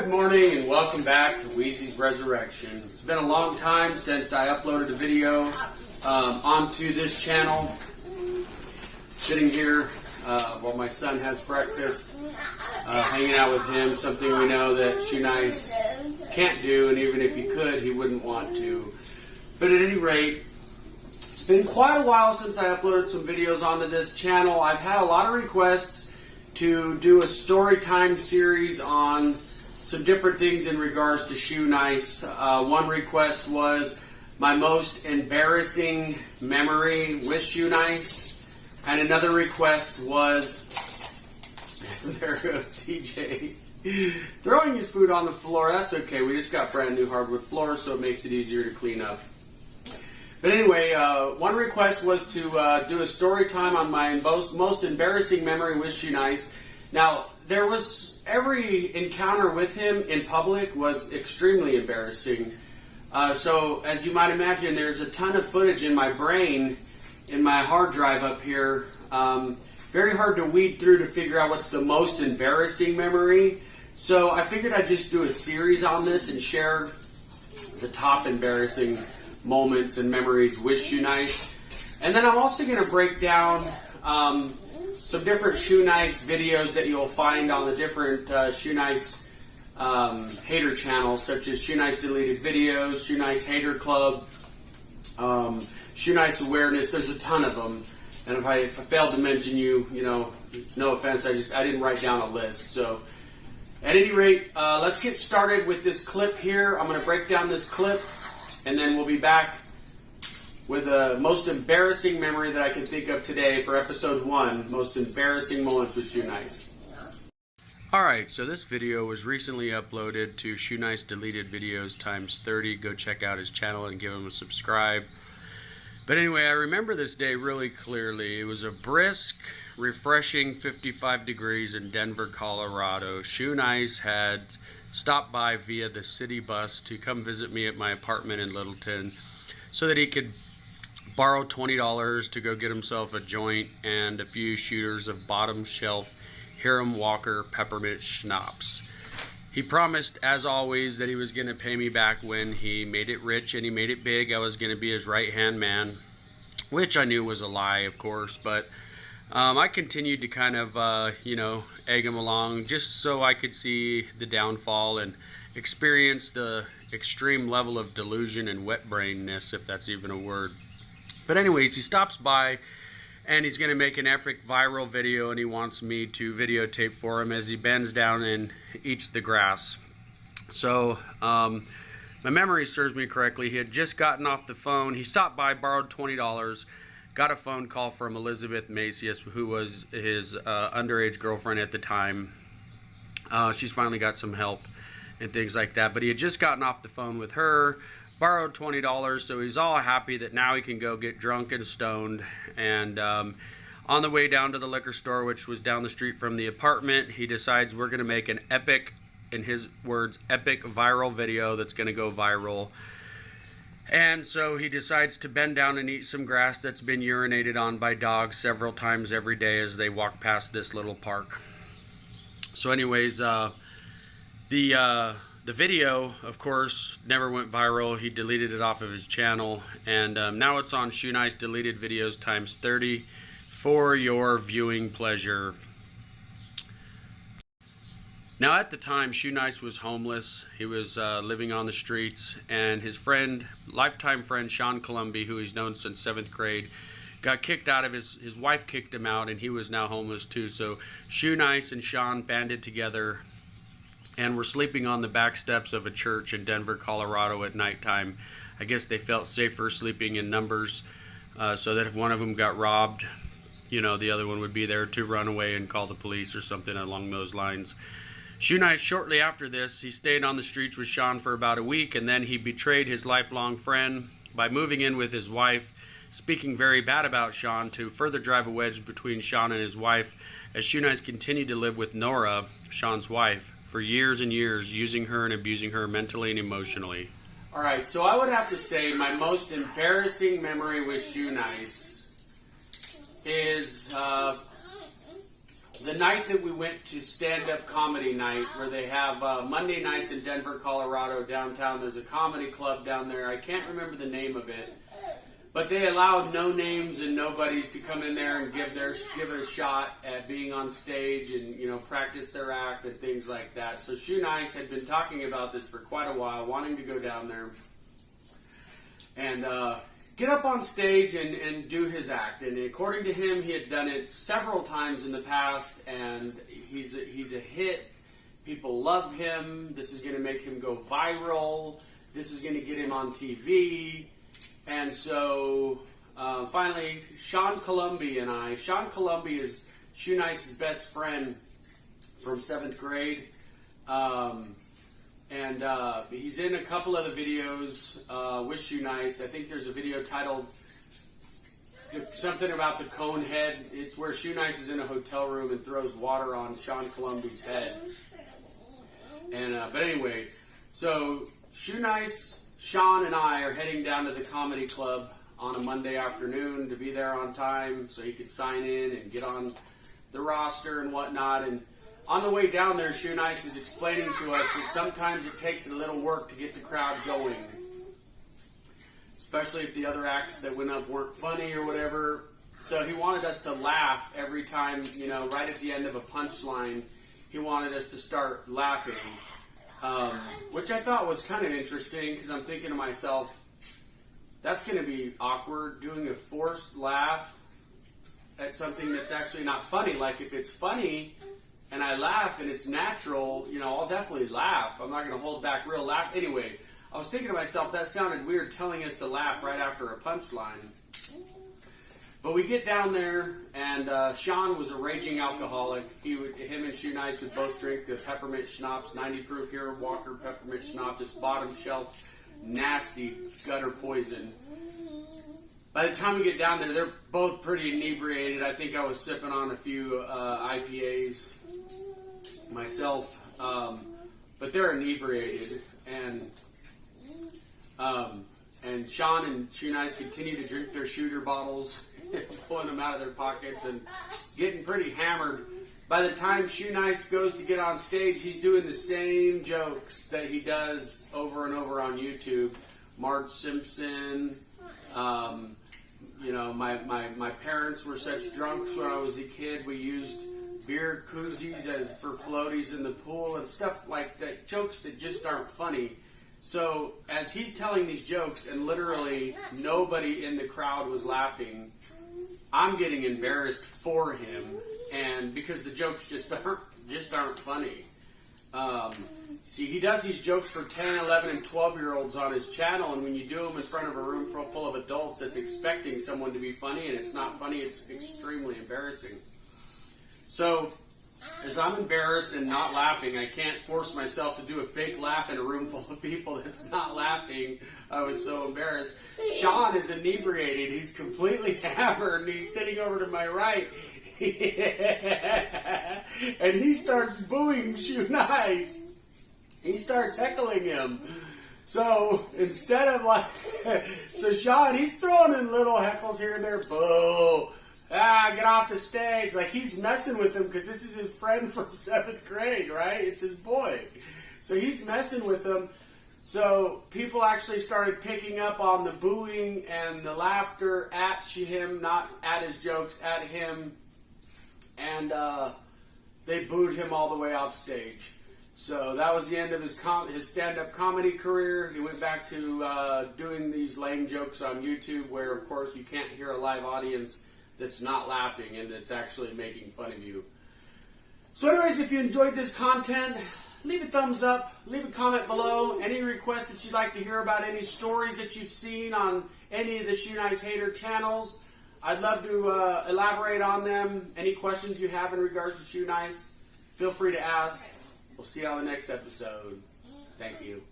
Good morning and welcome back to Weezy's Resurrection. It's been a long time since I uploaded a video onto this channel. Sitting here while my son has breakfast, hanging out with him, something we know that Shoenice can't do, and even if he could, he wouldn't want to. But at any rate, it's been quite a while since I uploaded some videos onto this channel. I've had a lot of requests to do a story time series on some different things in regards to Shoenice. One request was my most embarrassing memory with Shoenice, and another request was, there goes TJ, throwing his food on the floor. That's okay, we just got brand new hardwood floors, so it makes it easier to clean up. But anyway, one request was to do a story time on my most embarrassing memory with Shoenice. Now, every encounter with him in public was extremely embarrassing. So, as you might imagine, there's a ton of footage in my brain, in my hard drive up here. Very hard to weed through to figure out what's the most embarrassing memory. So, I figured I'd just do a series on this and share the top embarrassing moments and memories with Shoenice. And then I'm also going to break down some different Shoenice videos that you'll find on the different Shoenice hater channels, such as Shoenice Deleted Videos, Shoenice Hater Club, Shoenice Awareness. There's a ton of them. And if I failed to mention you, no offense, I didn't write down a list. So at any rate, let's get started with this clip here. I'm going to break down this clip, and then we'll be back with the most embarrassing memory that I can think of today for episode 1, most embarrassing moments with Shoenice. Alright, so this video was recently uploaded to Shoenice Deleted Videos times 30. Go check out his channel and give him a subscribe. But anyway, I remember this day really clearly. It was a brisk, refreshing 55 degrees in Denver, Colorado. Shoenice had stopped by via the city bus to come visit me at my apartment in Littleton so that he could borrow $20 to go get himself a joint and a few shooters of bottom shelf Hiram Walker peppermint schnapps. He promised, as always, that he was going to pay me back when he made it rich and he made it big. I was going to be his right-hand man, which I knew was a lie, of course, but I continued to kind of, egg him along just so I could see the downfall and experience the extreme level of delusion and wet-brainedness, if that's even a word. But anyways, he stops by and he's going to make an epic viral video, and he wants me to videotape for him as he bends down and eats the grass. So, my memory serves me correctly. He had just gotten off the phone. He stopped by, borrowed $20, got a phone call from Elizabeth Macias, who was his underage girlfriend at the time. She's finally got some help and things like that. But he had just gotten off the phone with her, borrowed $20, so he's all happy that now he can go get drunk and stoned. And on the way down to the liquor store, which was down the street from the apartment, he decides we're going to make an epic, in his words, epic viral video that's going to go viral. And so he decides to bend down and eat some grass that's been urinated on by dogs several times every day as they walk past this little park. So anyways, the video, of course, never went viral. He deleted it off of his channel, and now it's on Shoenice Deleted Videos times 30 for your viewing pleasure. Now, at the time, Shoenice was homeless. He was living on the streets, and his friend, lifetime friend, Sean Columby, who he's known since 7th grade, got kicked out of his wife kicked him out, and he was now homeless too. So Shoenice and Sean banded together and were sleeping on the back steps of a church in Denver, Colorado at nighttime. I guess they felt safer sleeping in numbers, so that if one of them got robbed, the other one would be there to run away and call the police or something along those lines. Shoenice, shortly after this, he stayed on the streets with Sean for about a week, and then he betrayed his lifelong friend by moving in with his wife, speaking very bad about Sean to further drive a wedge between Sean and his wife, as Shoenice continued to live with Nora, Sean's wife, for years and years, using her and abusing her mentally and emotionally. Alright, so I would have to say my most embarrassing memory with Shoenice is the night that we went to stand-up comedy night, where they have Monday nights in Denver, Colorado, downtown. There's a comedy club down there. I can't remember the name of it, but they allow no names and nobodies to come in there and give it a shot at being on stage and, you know, practice their act and things like that. So Shoenice had been talking about this for quite a while, wanting to go down there and get up on stage and do his act. And according to him, he had done it several times in the past, and he's a hit. People love him. This is going to make him go viral. This is going to get him on TV. And so finally, Sean Columbia is Shoenice's best friend from 7th grade. And he's in a couple of the videos with Shoenice. I think there's a video titled something about the cone head. It's where Shoenice is in a hotel room and throws water on Sean Columbia's head. And but anyway, so Shoenice, Sean, and I are heading down to the comedy club on a Monday afternoon to be there on time so he could sign in and get on the roster and whatnot. And on the way down there, Shoenice is explaining to us that sometimes it takes a little work to get the crowd going, especially if the other acts that went up weren't funny or whatever. So he wanted us to laugh every time, you know, right at the end of a punchline, he wanted us to start laughing, which I thought was kind of interesting, because I'm thinking to myself, that's going to be awkward, doing a forced laugh at something that's actually not funny. Like, if it's funny and I laugh and it's natural, you know, I'll definitely laugh. I'm not going to hold back real laugh. Anyway, I was thinking to myself, that sounded weird, telling us to laugh right after a punchline. But we get down there, and Sean was a raging alcoholic. Him and Shoenice would both drink the peppermint schnapps, 90 proof Hero Walker peppermint schnapps, this bottom shelf, nasty gutter poison. By the time we get down there, they're both pretty inebriated. I think I was sipping on a few IPAs myself, but they're inebriated, and Sean and Shoenice continue to drink their shooter bottles, pulling them out of their pockets and getting pretty hammered. By the time Shoenice goes to get on stage, he's doing the same jokes that he does over and over on YouTube. Marge Simpson, you know, my parents were such drunks when I was a kid. We used beer koozies as for floaties in the pool and stuff like that. Jokes that just aren't funny. So as he's telling these jokes and literally nobody in the crowd was laughing, I'm getting embarrassed for him, and because the jokes just aren't funny. See, he does these jokes for 10, 11, and 12-year-olds on his channel, and when you do them in front of a room full of adults that's expecting someone to be funny and it's not funny, it's extremely embarrassing. So, as I'm embarrassed and not laughing, I can't force myself to do a fake laugh in a room full of people that's not laughing. I was so embarrassed. Sean is inebriated. He's completely hammered, and he's sitting over to my right. And he starts booing Shoenice. He starts heckling him. So instead of so Sean, he's throwing in little heckles here and there. Boo! Get off the stage. Like, he's messing with him because this is his friend from 7th grade, right? It's his boy. So he's messing with him. So people actually started picking up on the booing and the laughter at him, not at his jokes, at him. And they booed him all the way off stage. So that was the end of his stand-up comedy career. He went back to doing these lame jokes on YouTube where, of course, you can't hear a live audience that's not laughing and that's actually making fun of you. So anyways, if you enjoyed this content, leave a thumbs up, leave a comment below. Any requests that you'd like to hear about, any stories that you've seen on any of the Shoenice Hater channels, I'd love to elaborate on them. Any questions you have in regards to Shoenice, feel free to ask. We'll see you on the next episode. Thank you.